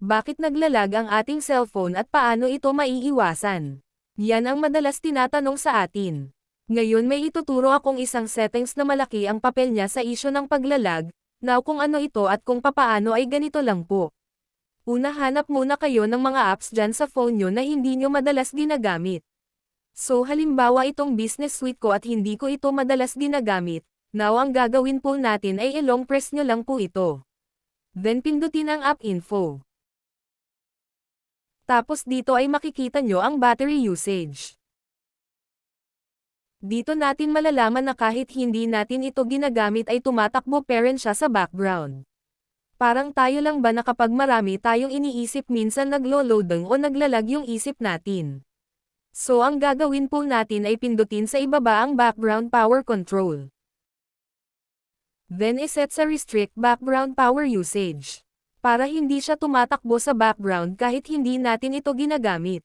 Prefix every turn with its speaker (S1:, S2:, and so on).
S1: Bakit naglalag ang ating cellphone at paano ito maiiwasan? Yan ang madalas tinatanong sa atin. Ngayon may ituturo akong isang settings na malaki ang papel niya sa isyu ng paglalag. Now kung ano ito at kung papaano ay ganito lang po. Una, hanap muna kayo ng mga apps dyan sa phone nyo na hindi nyo madalas ginagamit. So halimbawa itong business suite ko at hindi ko ito madalas ginagamit. Now ang gagawin po natin ay i-long press nyo lang po ito. Then pindutin ang app info. Tapos dito ay makikita nyo ang battery usage. Dito natin malalaman na kahit hindi natin ito ginagamit ay tumatakbo pa rin siya sa background. Parang tayo lang ba na kapag marami tayong iniisip minsan naglo-loading o naglalag yung isip natin. So ang gagawin po natin ay pindutin sa ibaba ang background power control. Then iset sa restrict background power usage. Para hindi siya tumatakbo sa background kahit hindi natin ito ginagamit.